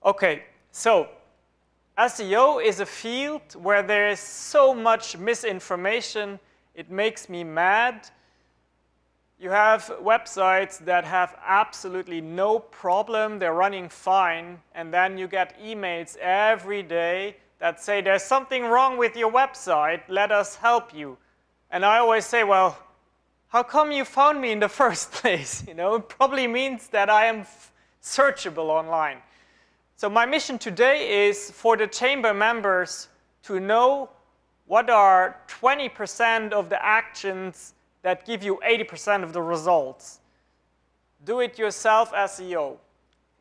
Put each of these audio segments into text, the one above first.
Okay, so SEO is a field where there is so much misinformation, it makes me mad. You have websites that have absolutely no problem, they're running fine, and then you get emails every day that say there's something wrong with your website, let us help you. And I always say, well, how come you found me in the first place? You know, it probably means that I am searchable online. So my mission today is for the chamber members to know what are 20% of the actions that give you 80% of the results. Do-it-yourself SEO.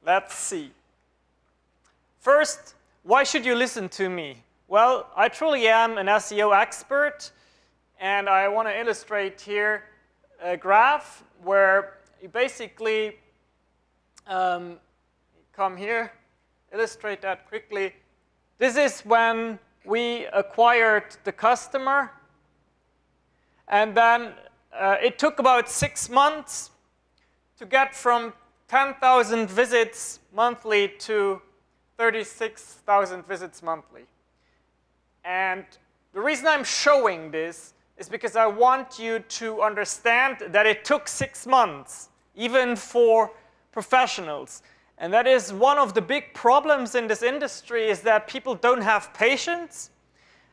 Let's see. First, why should you listen to me? Well, I truly am an SEO expert, and I want to illustrate here a graph where you basically come here, illustrate that quickly. This is when we acquired the customer, and then it took about 6 months to get from 10,000 visits monthly to 36,000 visits monthly. And the reason I'm showing this is because I want you to understand that it took 6 months, even for professionals. And that is one of the big problems in this industry, is that people don't have patience.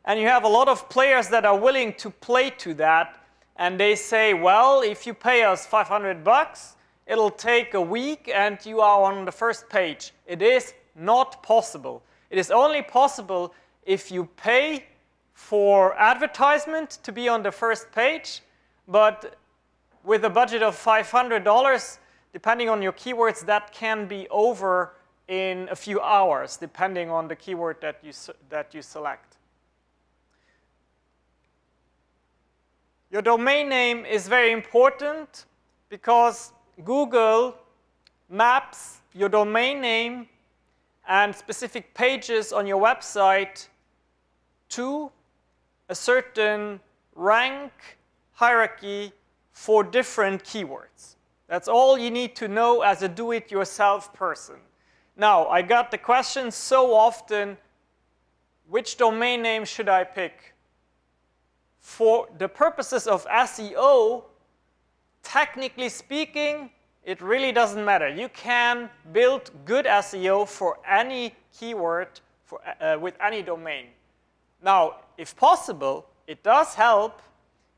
And you have a lot of players that are willing to play to that. And they say, well, if you pay us 500 bucks, it'll take a week and you are on the first page. It is not possible. It is only possible if you pay for advertisement to be on the first page, but with a budget of $500, depending on your keywords, that can be over in a few hours, depending on the keyword that you select. Your domain name is very important because Google maps your domain name and specific pages on your website to a certain rank hierarchy for different keywords. That's all you need to know as a do-it-yourself person. Now, I got the question so often, which domain name should I pick? For the purposes of SEO, technically speaking, it really doesn't matter. You can build good SEO for any keyword with any domain. Now, if possible, it does help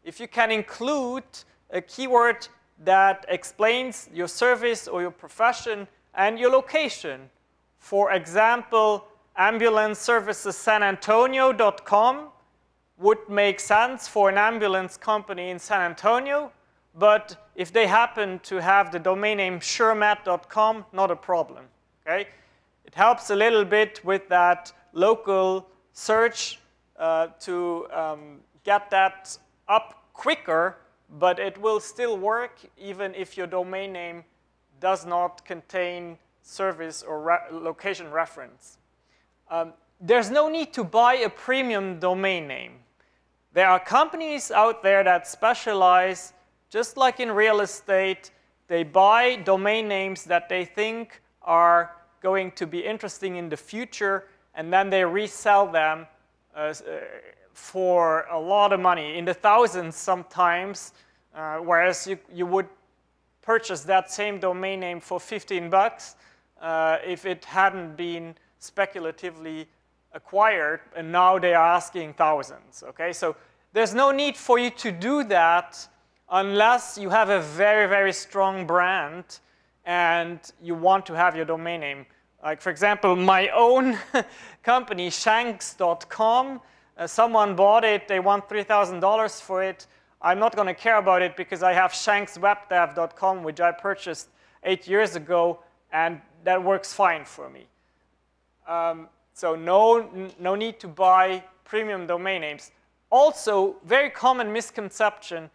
if you can include a keyword that explains your service or your profession and your location. For example, ambulanceservicessanantonio.com would make sense for an ambulance company in San Antonio, but if they happen to have the domain name suremat.com, not a problem. Okay? It helps a little bit with that local search to get that up quicker, but it will still work even if your domain name does not contain service or location reference. There's no need to buy a premium domain name. There are companies out there that specialize, just like in real estate, they buy domain names that they think are going to be interesting in the future, and then they resell them for a lot of money, in the thousands sometimes, whereas you would purchase that same domain name for 15 bucks if it hadn't been speculatively acquired, and now they are asking thousands. Okay, so there's no need for you to do that unless you have a very, very strong brand and you want to have your domain name. Like, for example, my own company, Shanks.com, someone bought it, they want $3,000 for it. I'm not going to care about it because I have ShanksWebDev.com, which I purchased 8 years ago, and that works fine for me. So no need to buy premium domain names. Also, very common misconception.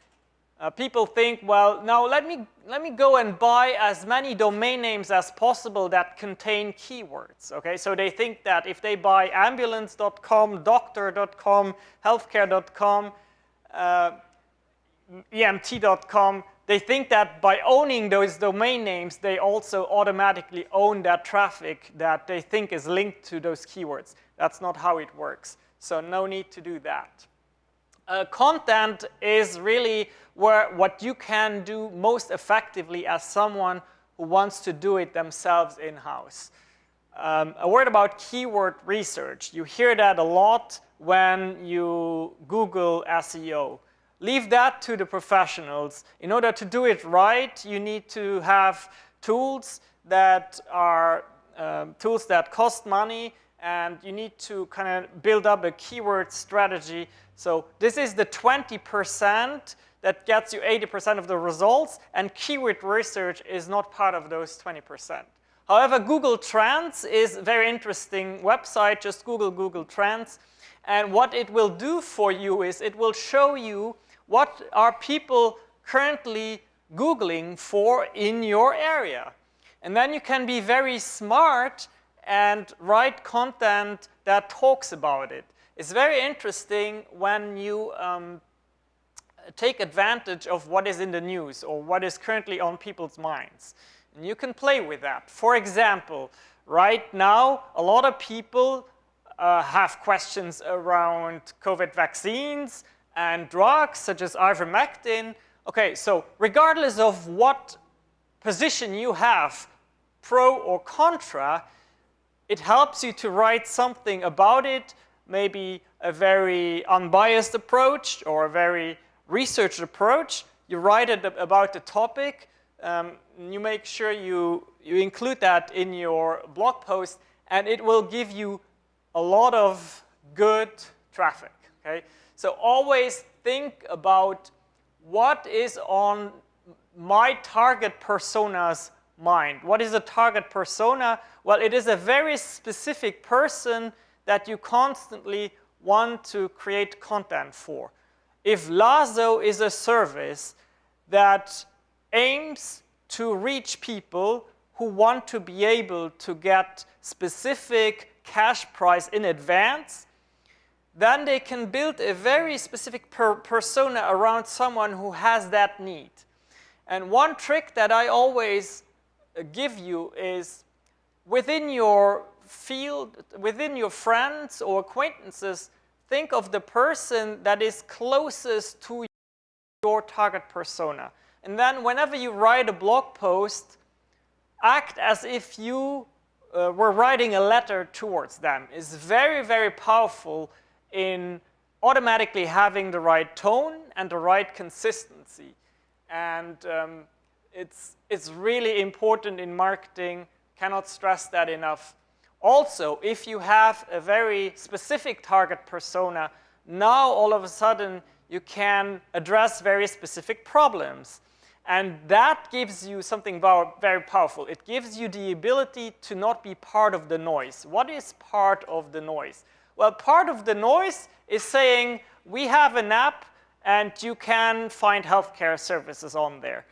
People think, well, now let me go and buy as many domain names as possible that contain keywords. Okay, so they think that if they buy ambulance.com, doctor.com, healthcare.com, emt.com, they think that by owning those domain names, they also automatically own that traffic that they think is linked to those keywords. That's not how it works. So no need to do that. Content is really what you can do most effectively as someone who wants to do it themselves in-house. A word about keyword research. You hear that a lot when you Google SEO. Leave that to the professionals. In order to do it right, you need to have tools that are tools that cost money, and you need to kind of build up a keyword strategy. So this is the 20% that gets you 80% of the results, and keyword research is not part of those 20%. However, Google Trends is a very interesting website. Just Google Trends. And what it will do for you is it will show you what are people currently Googling for in your area. And then you can be very smart and write content that talks about it. It's very interesting when you take advantage of what is in the news or what is currently on people's minds. And you can play with that. For example, right now, a lot of people have questions around COVID vaccines and drugs, such as ivermectin. Okay, so regardless of what position you have, pro or contra, it helps you to write something about it, maybe a very unbiased approach or a very researched approach. You write it about the topic. You make sure you include that in your blog post, and it will give you a lot of good traffic. Okay? So always think about what is on my target persona's mind. What is a target persona? Well, it is a very specific person that you constantly want to create content for. If Lazo is a service that aims to reach people who want to be able to get specific cash price in advance, then they can build a very specific persona around someone who has that need. And one trick that I always give you is within your field, within your friends or acquaintances, think of the person that is closest to your target persona. And then whenever you write a blog post, act as if you were writing a letter towards them. It's very, very powerful in automatically having the right tone and the right consistency. And it's really important in marketing. Cannot stress that enough. Also, if you have a very specific target persona, now all of a sudden you can address very specific problems. And that gives you something very powerful. It gives you the ability to not be part of the noise. What is part of the noise? Well, part of the noise is saying, we have an app and you can find healthcare services on there.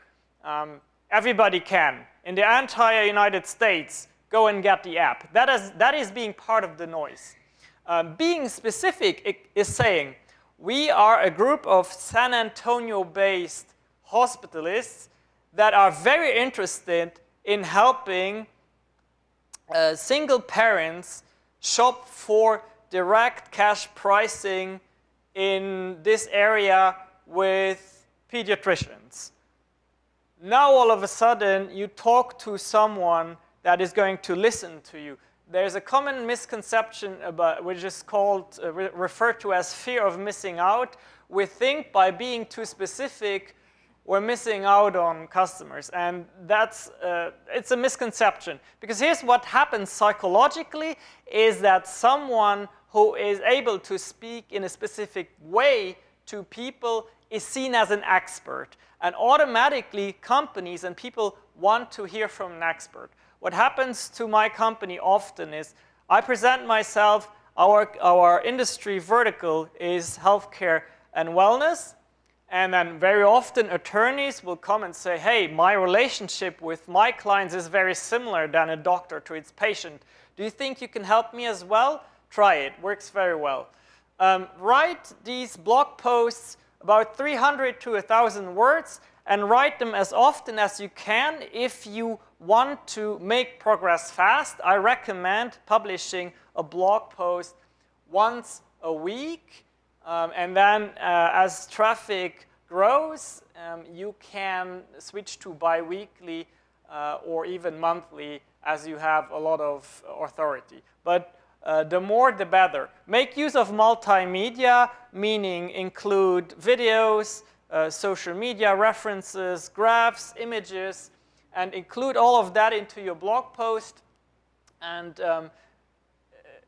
Everybody can. In the entire United States, go and get the app. That is being part of the noise. Being specific is saying, we are a group of San Antonio-based hospitalists that are very interested in helping single parents shop for direct cash pricing in this area with pediatricians. Now all of a sudden you talk to someone that is going to listen to you. There's a common misconception about, which is called, referred to as fear of missing out. We think by being too specific, we're missing out on customers. And that's, it's a misconception. Because here's what happens psychologically, is that someone who is able to speak in a specific way to people is seen as an expert. And automatically, companies and people want to hear from an expert. What happens to my company often is I present myself, our industry vertical is healthcare and wellness, and then very often attorneys will come and say, hey, my relationship with my clients is very similar than a doctor to its patient. Do you think you can help me as well? Try it, works very well. Write these blog posts about 300 to 1,000 words, and write them as often as you can. If you want to make progress fast, I recommend publishing a blog post once a week, and then as traffic grows, you can switch to bi-weekly or even monthly as you have a lot of authority. But the more the better. Make use of multimedia, meaning include videos, social media references, graphs, images, and include all of that into your blog post. And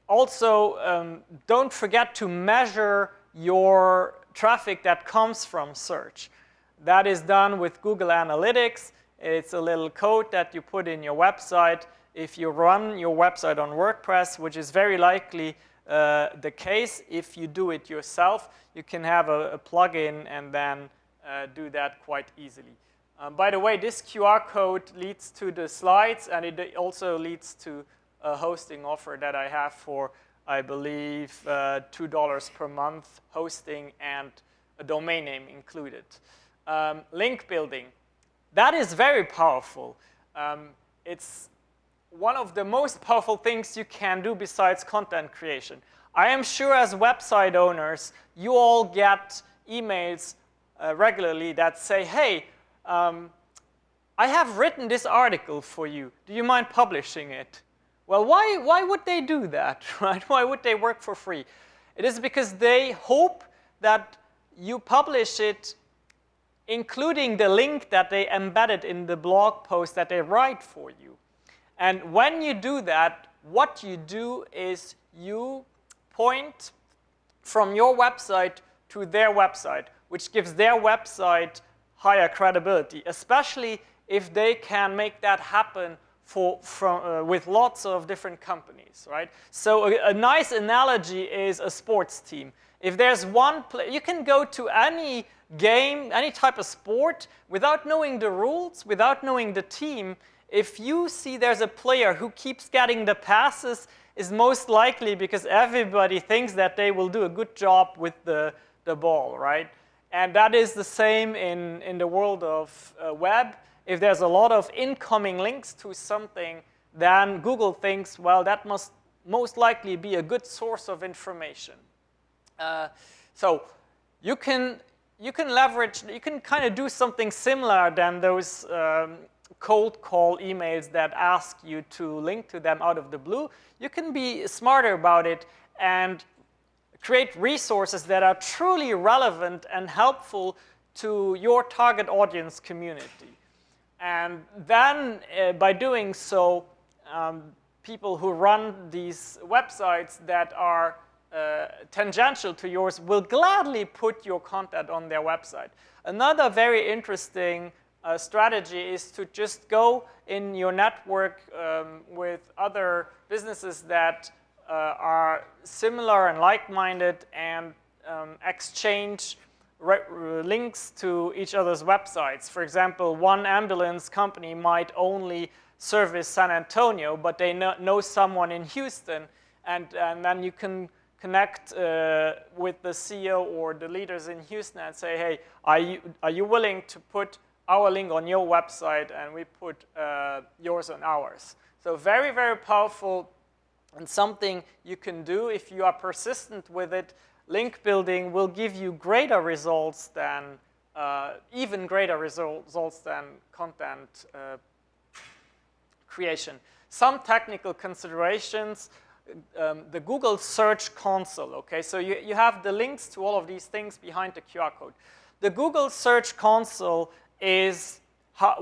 also, don't forget to measure your traffic that comes from search. That is done with Google Analytics. It's a little code that you put in your website. If you run your website on WordPress, which is very likely the case, if you do it yourself, you can have a plugin and then do that quite easily. By the way, this QR code leads to the slides, and it also leads to a hosting offer that I have for, I believe, $2 per month hosting and a domain name included. Link building. That is very powerful. It's one of the most powerful things you can do besides content creation. I am sure as website owners, you all get emails regularly that say, hey, I have written this article for you. Do you mind publishing it? Well, why would they do that, right? Why would they work for free? It is because they hope that you publish it, including the link that they embedded in the blog post that they write for you. And when you do that, what you do is you point from your website to their website, which gives their website higher credibility, especially if they can make that happen with lots of different companies, right? So a nice analogy is a sports team. If there's one player, you can go to any game, any type of sport, without knowing the rules, without knowing the team. If you see there's a player who keeps getting the passes, is most likely because everybody thinks that they will do a good job with the ball, right? And that is the same in the world of web. If there's a lot of incoming links to something, then Google thinks, well, that must most likely be a good source of information. So you can leverage, you can kind of do something similar than those cold call emails that ask you to link to them out of the blue. You can be smarter about it and create resources that are truly relevant and helpful to your target audience community. And then by doing so, people who run these websites that are tangential to yours will gladly put your content on their website. Another very interesting strategy is to just go in your network with other businesses that are similar and like-minded and exchange links to each other's websites. For example, one ambulance company might only service San Antonio, but they know someone in Houston, and then you can connect with the CEO or the leaders in Houston and say, hey, are you willing to put our link on your website and we put yours on ours? So very, very powerful and something you can do if you are persistent with it. Link building will give you greater results than, even greater results than content creation. Some technical considerations, the Google Search Console, okay? So you have the links to all of these things behind the QR code. The Google Search Console is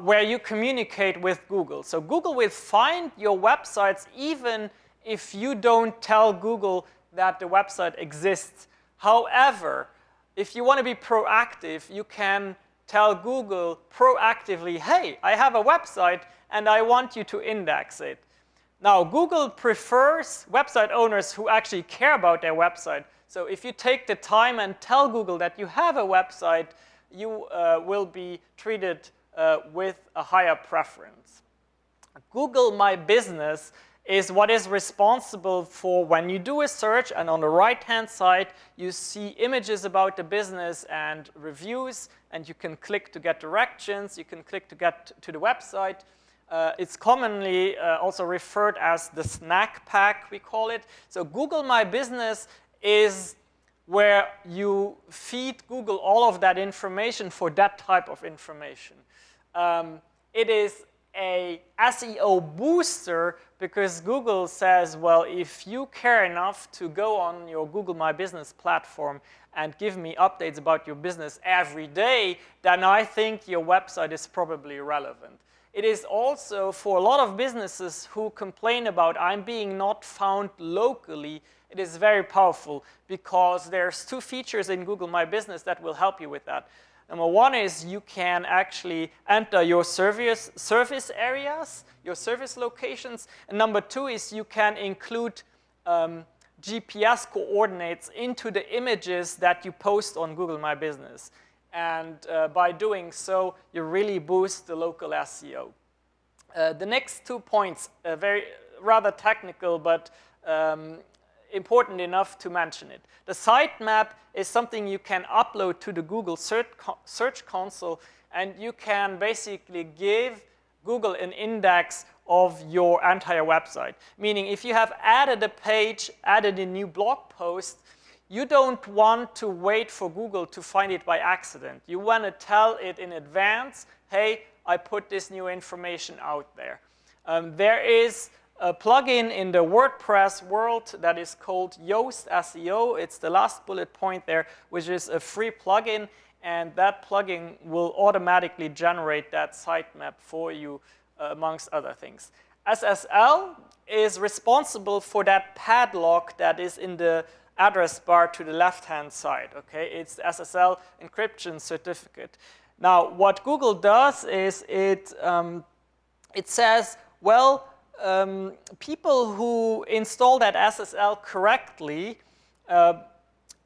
where you communicate with Google. So Google will find your websites even if you don't tell Google that the website exists. However, if you want to be proactive, you can tell Google proactively, hey, I have a website and I want you to index it. Now, Google prefers website owners who actually care about their website. So if you take the time and tell Google that you have a website, you will be treated with a higher preference. Google My Business is what is responsible for when you do a search and on the right-hand side you see images about the business and reviews, and you can click to get directions, you can click to get to the website. It's commonly also referred as the snack pack, we call it. So Google My Business is where you feed Google all of that information for that type of information. It is a SEO booster because Google says, well, if you care enough to go on your Google My Business platform and give me updates about your business every day, then I think your website is probably relevant. It is also for a lot of businesses who complain about I'm being not found locally, it is very powerful because there's two features in Google My Business that will help you with that. Number one is you can actually enter your service areas, your service locations. And number two is you can include GPS coordinates into the images that you post on Google My Business. And by doing so, you really boost the local SEO. The next 2 points, rather technical, but important enough to mention it. The sitemap is something you can upload to the Google Search Console, and you can basically give Google an index of your entire website. Meaning if you have added a page, added a new blog post, you don't want to wait for Google to find it by accident. You want to tell it in advance, hey, I put this new information out there. There is a plugin in the WordPress world that is called Yoast SEO. It's the last bullet point there, which is a free plugin, and that plugin will automatically generate that sitemap for you, amongst other things. SSL is responsible for that padlock that is in the address bar to the left-hand side. Okay, it's the SSL encryption certificate. Now, what Google does is it says, well, people who install that SSL correctly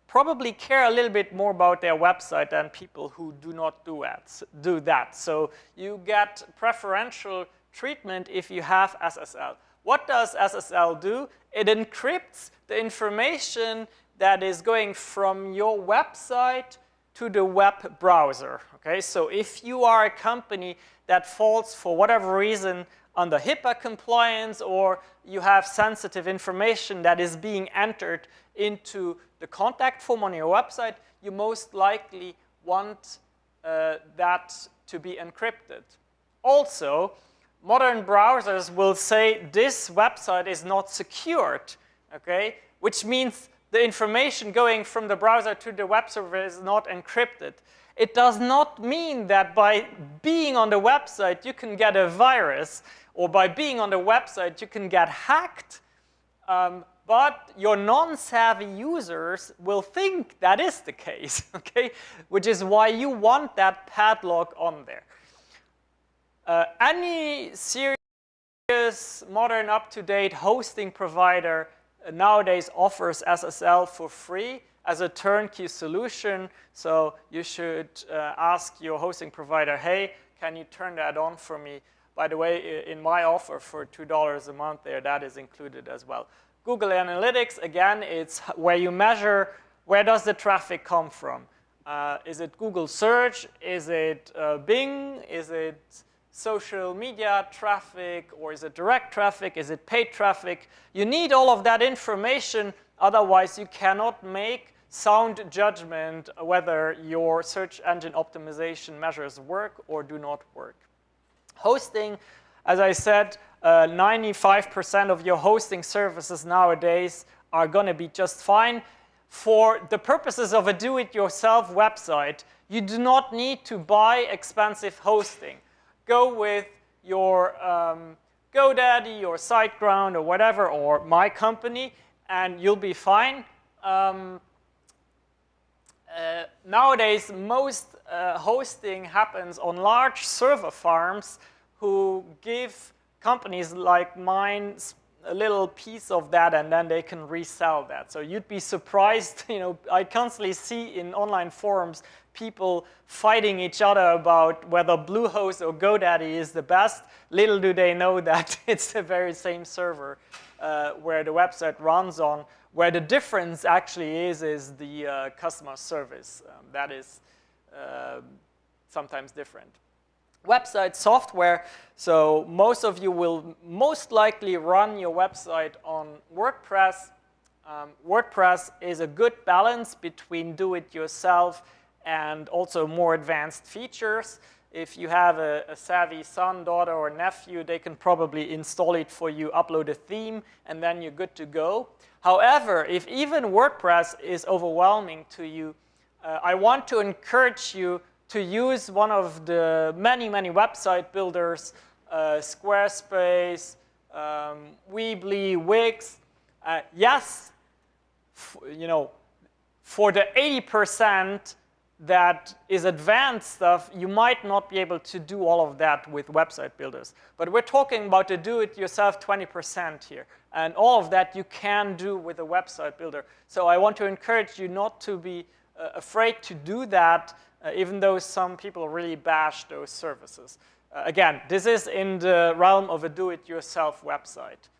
probably care a little bit more about their website than people who do not do that. So you get preferential treatment if you have SSL. What does SSL do? It encrypts the information that is going from your website to the web browser. Okay, so if you are a company that falls for whatever reason under HIPAA compliance, or you have sensitive information that is being entered into the contact form on your website, you most likely want that to be encrypted. Also, modern browsers will say this website is not secured, okay? Which means the information going from the browser to the web server is not encrypted. It does not mean that by being on the website you can get a virus, or by being on the website you can get hacked, but your non-savvy users will think that is the case, okay? Which is why you want that padlock on there. Any serious, modern, up-to-date hosting provider nowadays offers SSL for free as a turnkey solution. So you should ask your hosting provider, hey, can you turn that on for me? By the way, in my offer for $2 a month there, that is included as well. Google Analytics, again, it's where you measure where does the traffic come from. Is it Google search? Is it Bing? Is it social media traffic? Or is it direct traffic? Is it paid traffic? You need all of that information, otherwise you cannot make sound judgment whether your search engine optimization measures work or do not work. Hosting, as I said, 95% of your hosting services nowadays are going to be just fine. For the purposes of a do-it-yourself website, you do not need to buy expensive hosting. Go with your GoDaddy or SiteGround or whatever, or my company, and you'll be fine. Nowadays, most hosting happens on large server farms who give companies like mine a little piece of that, and then they can resell that. So you'd be surprised, I constantly see in online forums people fighting each other about whether Bluehost or GoDaddy is the best. Little do they know that it's the very same server where the website runs on. Where the difference actually is the customer service. That is sometimes different. Website software, so most of you will most likely run your website on WordPress. WordPress is a good balance between do-it-yourself and also more advanced features. If you have a savvy son, daughter, or nephew, they can probably install it for you, upload a theme, and then you're good to go. However, if even WordPress is overwhelming to you, I want to encourage you to use one of the many website builders, Squarespace, Weebly, Wix. Yes, for the 80% that is advanced stuff, you might not be able to do all of that with website builders. But we're talking about the do-it-yourself 20% here. And all of that you can do with a website builder. So I want to encourage you not to be afraid to do that, even though some people really bash those services. Again, this is in the realm of a do-it-yourself website.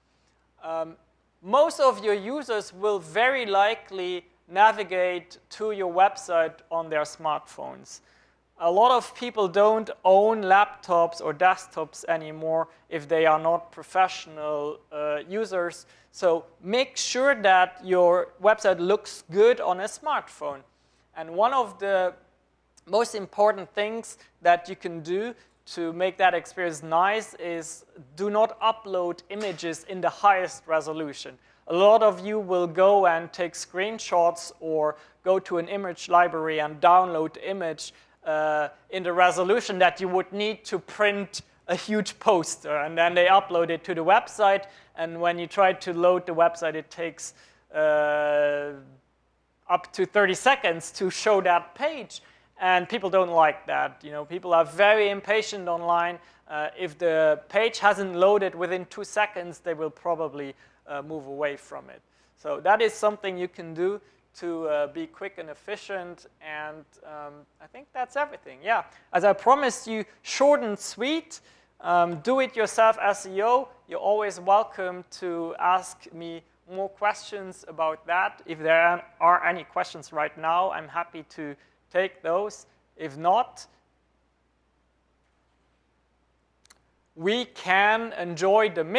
Most of your users will very likely navigate to your website on their smartphones. A lot of people don't own laptops or desktops anymore if they are not professional users. So make sure that your website looks good on a smartphone. And one of the most important things that you can do to make that experience nice is do not upload images in the highest resolution. A lot of you will go and take screenshots or go to an image library and download the image in the resolution that you would need to print a huge poster, and then they upload it to the website, and when you try to load the website, it takes up to 30 seconds to show that page, and people don't like that. People are very impatient online. If the page hasn't loaded within 2 seconds, they will probably move away from it. So that is something you can do to be quick and efficient, and I think that's everything. Yeah, as I promised you, short and sweet, do-it-yourself SEO. You're always welcome to ask me more questions about that. If there are any questions right now, I'm happy to take those. If not, we can enjoy the mix.